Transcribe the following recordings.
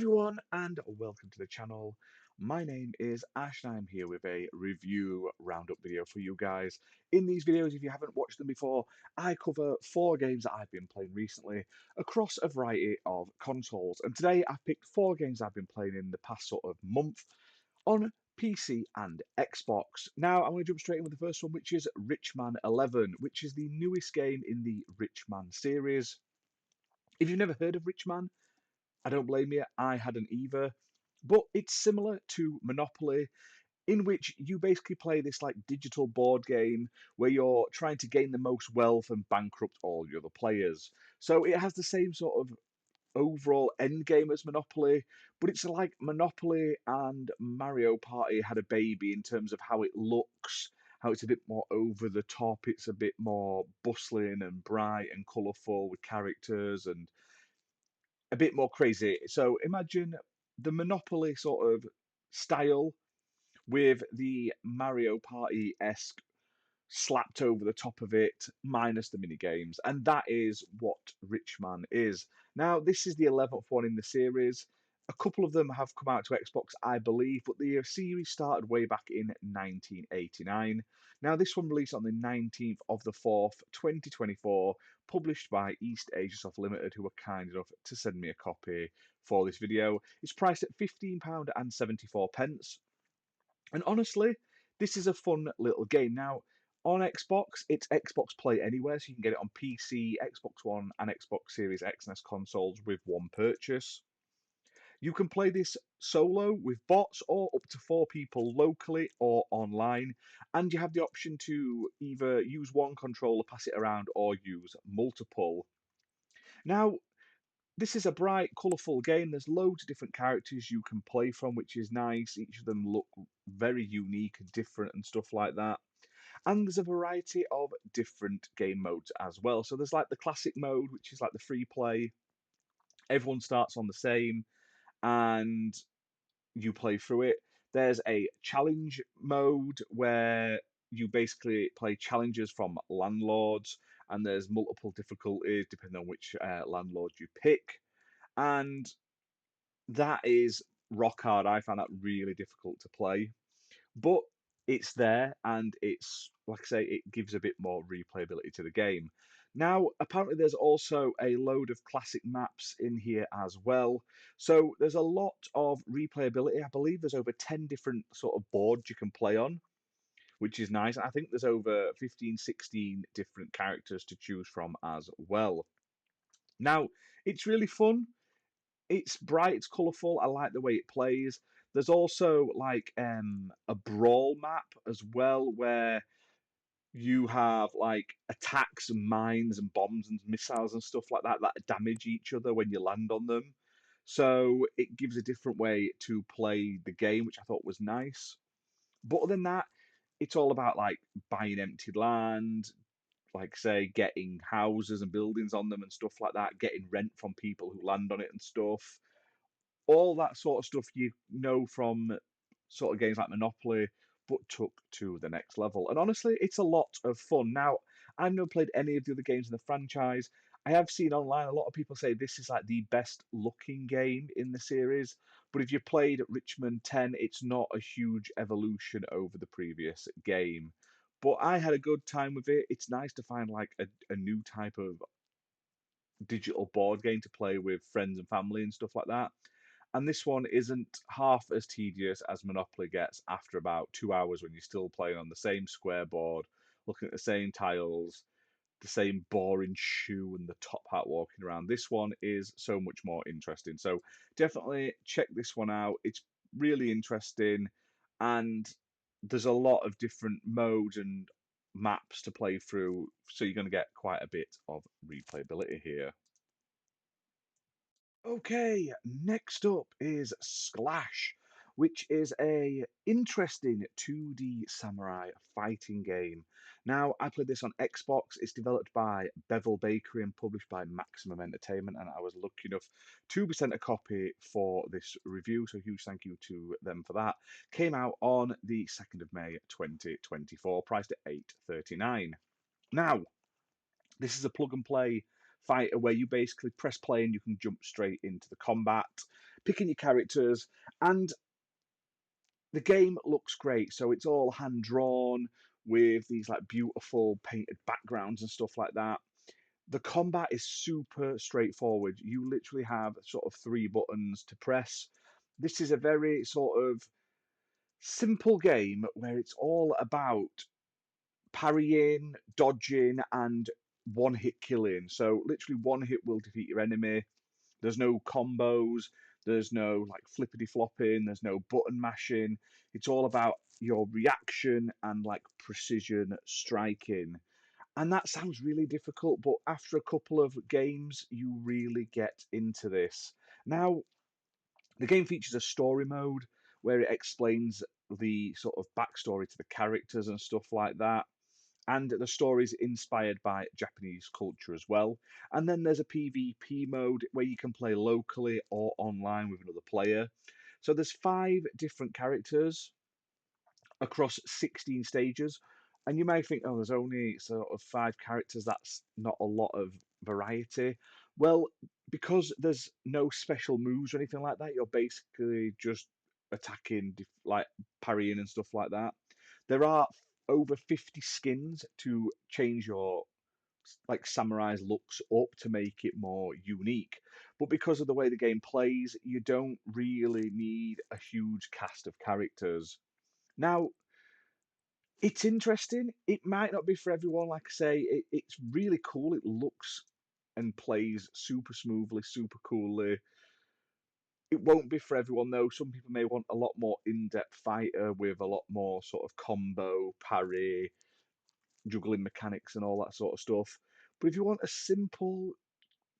Everyone, and welcome to the channel. My name is Ash, and I'm here with a review roundup video for you guys. In these videos, if you haven't watched them before, I cover 4 games that I've been playing recently across a variety of consoles. And today I've picked 4 games I've been playing in the past sort of month on PC and Xbox. Now I'm going to jump straight in with the first one, which is Richman 11, which is the newest game in the Richman series. If you've never heard of Richman, I don't blame you, I hadn't either. But it's similar to Monopoly, in which you basically play this like digital board game where you're trying to gain the most wealth and bankrupt all the other players. So it has the same sort of overall end game as Monopoly, but it's like Monopoly and Mario Party had a baby in terms of how it looks, how it's a bit more over the top, it's a bit more bustling and bright and colourful with characters and a bit more crazy. So imagine the Monopoly sort of style with the Mario Party esque slapped over the top of it, minus the mini games, and that is what Richman is. Now, this is the 11th one in the series. A couple of them have come out to Xbox, I believe, but the series started way back in 1989. Now, this one released on the 19th of the 4th, 2024, published by East Asia Soft Limited, who were kind enough to send me a copy for this video. It's priced at £15.74. And honestly, this is a fun little game. Now, on Xbox, it's Xbox Play Anywhere, so you can get it on PC, Xbox One, and Xbox Series X and S consoles with one purchase. You can play this solo with bots or up to 4 people locally or online, and you have the option to either use one controller, pass it around, or use multiple. Now, this is a bright, colourful game. There's loads of different characters you can play from, which is nice. Each of them look very unique and different and stuff like that. And there's a variety of different game modes as well. So there's like the classic mode, which is like the free play. Everyone starts on the same and you play through it. There's a challenge mode where you basically play challenges from landlords, and there's multiple difficulties depending on which landlord you pick. And that is rock hard. I found that really difficult to play, but it's there, and it's like I say, it gives a bit more replayability to the game. Now, apparently, there's also a load of classic maps in here as well. So there's a lot of replayability. I believe there's over 10 different sort of boards you can play on, which is nice. I think there's over 15, 16 different characters to choose from as well. Now, it's really fun. It's bright, it's colourful. I like the way it plays. There's also like a brawl map as well, where you have like attacks and mines and bombs and missiles and stuff like that that damage each other when you land on them. So it gives a different way to play the game, which I thought was nice. But other than that, it's all about like buying empty land, like say getting houses and buildings on them and stuff like that, getting rent from people who land on it and stuff, all that sort of stuff you know from sort of games like Monopoly, but took to the next level. And honestly, it's a lot of fun. Now, I've never played any of the other games in the franchise. I have seen online a lot of people say this is like the best looking game in the series, but if you played Richmond 10, it's not a huge evolution over the previous game. But I had a good time with it. It's nice to find like a new type of digital board game to play with friends and family and stuff like that. And this one isn't half as tedious as Monopoly gets after about 2 hours when you're still playing on the same square board, looking at the same tiles, the same boring shoe and the top hat walking around. This one is so much more interesting. So definitely check this one out. It's really interesting, and there's a lot of different modes and maps to play through, so you're going to get quite a bit of replayability here. Okay, next up is Sclash, which is a interesting 2D samurai fighting game. Now, I played this on Xbox. It's developed by Bevel Bakery and published by Maximum Entertainment, and I was lucky enough to be sent a copy for this review, so huge thank you to them for that. Came out on the 2nd of May 2024, priced at $8.39. Now, this is a plug and play fighter where you basically press play and you can jump straight into the combat. picking your characters, and the game looks great. So it's all hand drawn with these like beautiful painted backgrounds and stuff like that. The combat is super straightforward. You literally have sort of three buttons to press. This is a very sort of simple game where it's all about parrying, dodging, and one hit killing. So literally one hit will defeat your enemy. There's no combos. There's no like flippity flopping. There's no button mashing. It's all about your reaction and like precision striking. And that sounds really difficult, but after a couple of games, you really get into this. Now, the game features a story mode where it explains the sort of backstory to the characters and stuff like that. And the story is inspired by Japanese culture as well. And then there's a PvP mode where you can play locally or online with another player. So there's 5 different characters across 16 stages. And you may think, oh, there's only sort of 5 characters, that's not a lot of variety. Well, because there's no special moves or anything like that, you're basically just attacking, like parrying and stuff like that. There are over 50 skins to change your like samurai's looks up to make it more unique. But because of the way the game plays, you don't really need a huge cast of characters. Now, it's interesting. It might not be for everyone. Like I say, it's really cool. It looks and plays super smoothly, super coolly. It won't be for everyone though. Some people may want a lot more in-depth fighter with a lot more sort of combo, parry, juggling mechanics, and all that sort of stuff. But if you want a simple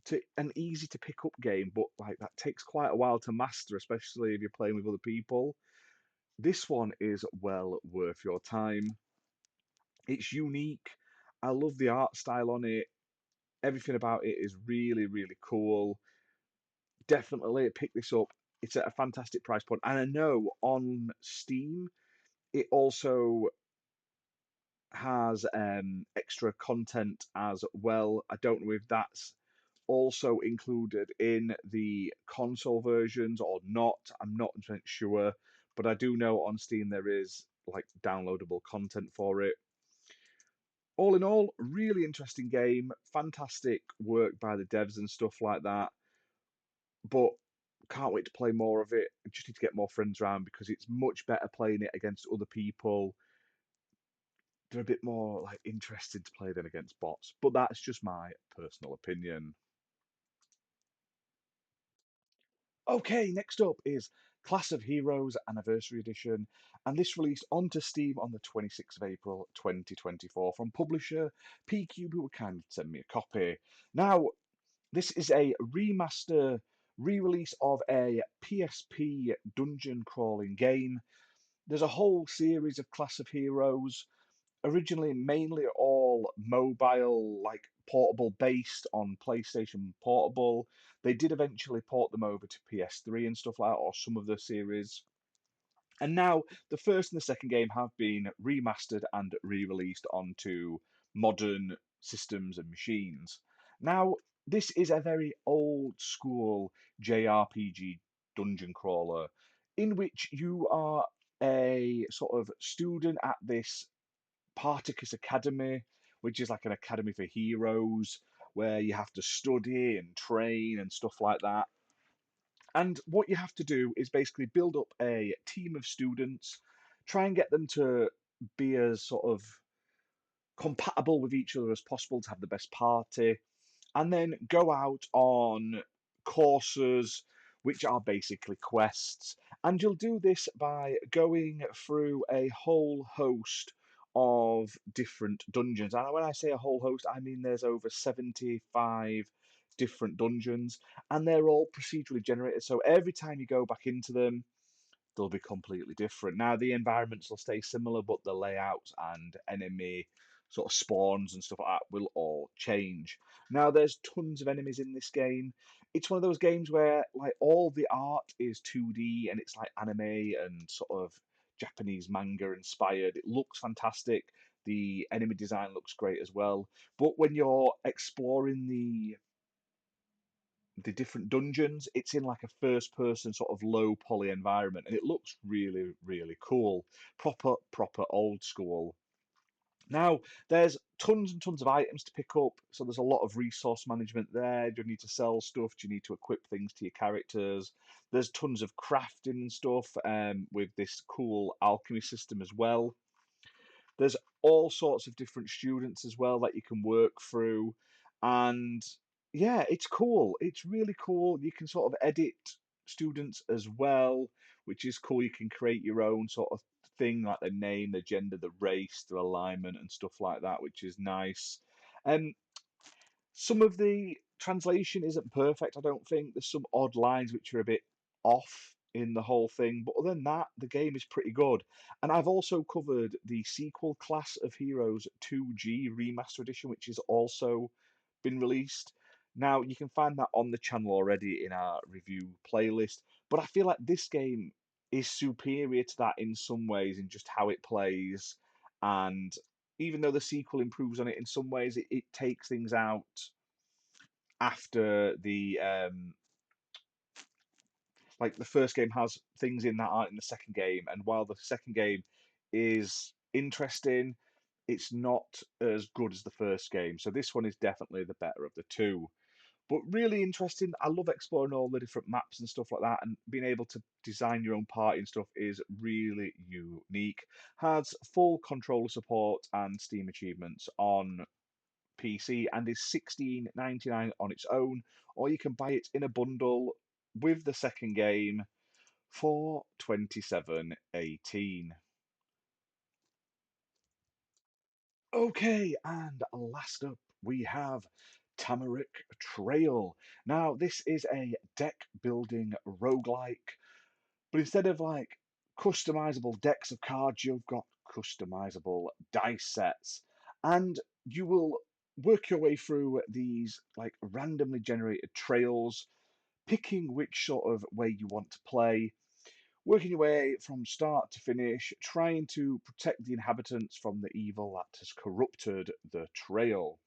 to an easy to pick up game, but like that takes quite a while to master, especially if you're playing with other people, this one is well worth your time. It's unique. I love the art style on it. Everything about it is really, really cool. Definitely pick this up. It's at a fantastic price point. And I know on Steam, it also has extra content as well. I don't know if that's also included in the console versions or not. I'm not 100% sure. But I do know on Steam there is like downloadable content for it. All in all, really interesting game, fantastic work by the devs and stuff like that. But can't wait to play more of it. I just need to get more friends around because it's much better playing it against other people. They're a bit more like interested to play than against bots. But that's just my personal opinion. Okay, next up is Class of Heroes Anniversary Edition, and this released onto Steam on the 26th of April 2024 from publisher PQ, who were kind to send me a copy. Now, this is a remaster re-release of a PSP dungeon crawling game. There's a whole series of Class of Heroes, originally mainly all mobile, like portable based on PlayStation Portable. They did eventually port them over to PS3 and stuff like that, or some of the series. And now the first and the second game have been remastered and re-released onto modern systems and machines. Now, this is a very old school JRPG dungeon crawler in which you are a sort of student at this Particus Academy, which is like an academy for heroes where you have to study and train and stuff like that. And what you have to do is basically build up a team of students, try and get them to be as sort of compatible with each other as possible to have the best party, and then go out on courses, which are basically quests. And you'll do this by going through a whole host of different dungeons. And when I say a whole host, I mean there's over 75 different dungeons, and they're all procedurally generated. So every time you go back into them, they'll be completely different. Now, the environments will stay similar, but the layouts and enemy sort of spawns and stuff like that will all change. Now, there's tons of enemies in this game. It's one of those games where, like, all the art is 2D and it's like anime and sort of Japanese manga inspired. It looks fantastic. The enemy design looks great as well. But when you're exploring the the different dungeons. It's in like a first person sort of low poly environment, and it looks really, really cool. Proper old school. Now, there's tons and tons of items to pick up, so there's a lot of resource management there. Do you need to sell stuff? Do you need to equip things to your characters? There's tons of crafting and stuff with this cool alchemy system as well. There's all sorts of different students as well that you can work through. And yeah, it's cool. It's really cool. You can sort of edit students as well, which is cool. You can create your own sort of thing like their name, their gender, the race, their alignment, and stuff like that, which is nice. Um, some of the translation isn't perfect, I don't think. There's some odd lines which are a bit off in the whole thing, but other than that, the game is pretty good. And I've also covered the sequel, Class of Heroes 2G Remaster Edition, which has also been released. Now, you can find that on the channel already in our review playlist, but I feel like this game is superior to that in some ways in just how it plays. And even though the sequel improves on it in some ways, it takes things out after the like the first game has things in that aren't in the second game, and while the second game is interesting, it's not as good as the first game. So this one is definitely the better of the two. But really interesting. I love exploring all the different maps and stuff like that, and being able to design your own party and stuff is really unique. Has full controller support and Steam achievements on PC and is $16.99 on its own, or you can buy it in a bundle with the second game for 27.18. Okay, and last up we have Tamarak Trail. Now, this is a deck building roguelike, but instead of like customizable decks of cards, you've got customizable dice sets. And you will work your way through these like randomly generated trails, picking which sort of way you want to play, working your way from start to finish, trying to protect the inhabitants from the evil that has corrupted the trail.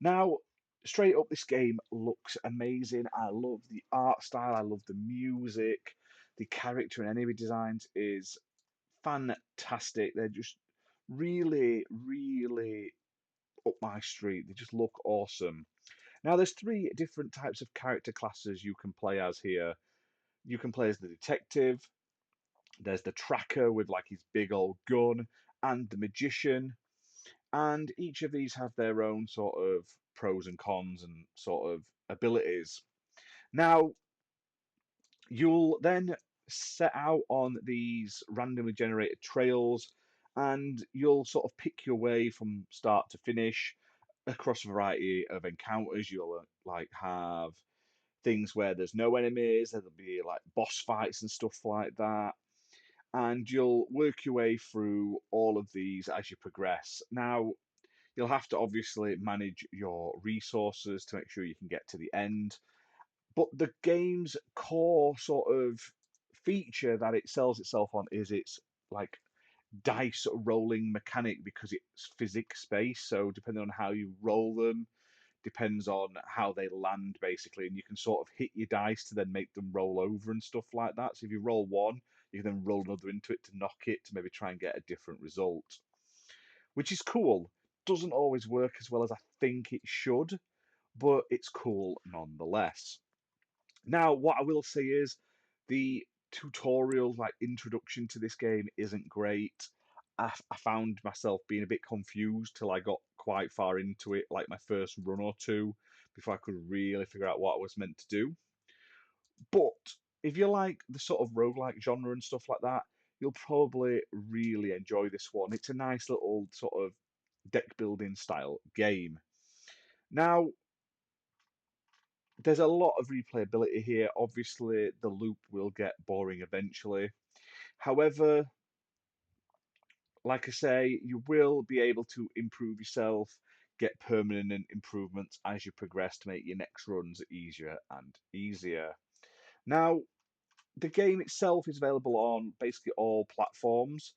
Now, straight up, this game looks amazing. I love the art style, I love the music, the character and enemy designs is fantastic. They're just really, really up my street. They just look awesome. Now, there's three different types of character classes you can play as here. You can play as the detective, there's the tracker with like his big old gun, and the magician. And each of these have their own sort of pros and cons and sort of abilities. Now, you'll then set out on these randomly generated trails and you'll sort of pick your way from start to finish across a variety of encounters. You'll like have things where there's no enemies, there'll be like boss fights and stuff like that. And you'll work your way through all of these as you progress. Now, you'll have to obviously manage your resources to make sure you can get to the end. But the game's core sort of feature that it sells itself on is its like dice rolling mechanic because it's physics based. So depending on how you roll them, depends on how they land basically, and you can sort of hit your dice to then make them roll over and stuff like that. So if you roll one, you can then roll another into it to knock it to maybe try and get a different result, which is cool. Doesn't always work as well as I think it should, but it's cool nonetheless. Now, what I will say is the tutorial, like introduction to this game, isn't great. I found myself being a bit confused till I got quite far into it, like my first run or two, before I could really figure out what I was meant to do. But if you like the sort of roguelike genre and stuff like that, you'll probably really enjoy this one. It's a nice little sort of deck building style game. Now, there's a lot of replayability here. Obviously, the loop will get boring eventually. However, like I say, you will be able to improve yourself, get permanent improvements as you progress to make your next runs easier and easier. Now, the game itself is available on basically all platforms.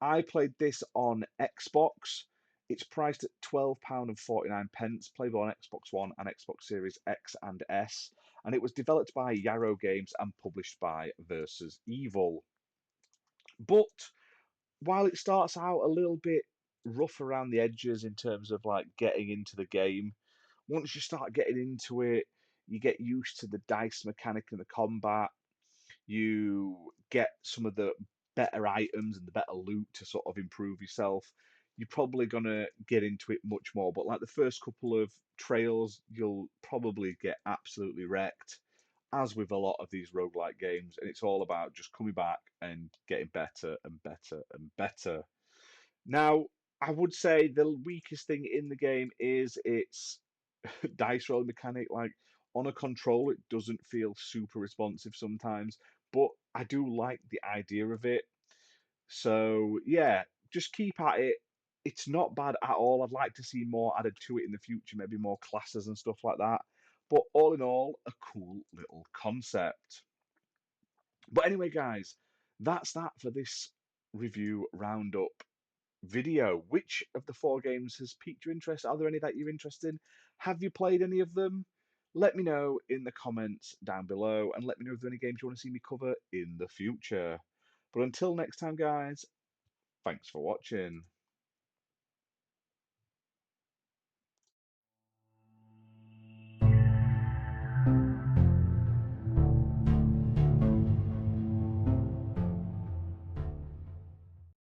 I played this on Xbox. It's priced at £12.49, playable on Xbox One and Xbox Series X and S, and it was developed by Yarrow Games and published by Versus Evil. But while it starts out a little bit rough around the edges in terms of like getting into the game, once you start getting into it, you get used to the dice mechanic and the combat. You get some of the better items and the better loot to sort of improve yourself. You're probably gonna get into it much more, but like the first couple of trails, you'll probably get absolutely wrecked, as with a lot of these roguelike games, and it's all about just coming back and getting better and better and better. Now, I would say the weakest thing in the game is its dice rolling mechanic. Like on a control, it doesn't feel super responsive sometimes, but I do like the idea of it. So yeah, just keep at it. It's not bad at all. I'd like to see more added to it in the future, maybe more classes and stuff like that. But all in all, a cool little concept. But anyway, guys, that's that for this review roundup video. Which of the four games has piqued your interest? Are there any that you're interested in? Have you played any of them? Let me know in the comments down below, and let me know if there are any games you want to see me cover in the future. But until next time, guys, thanks for watching.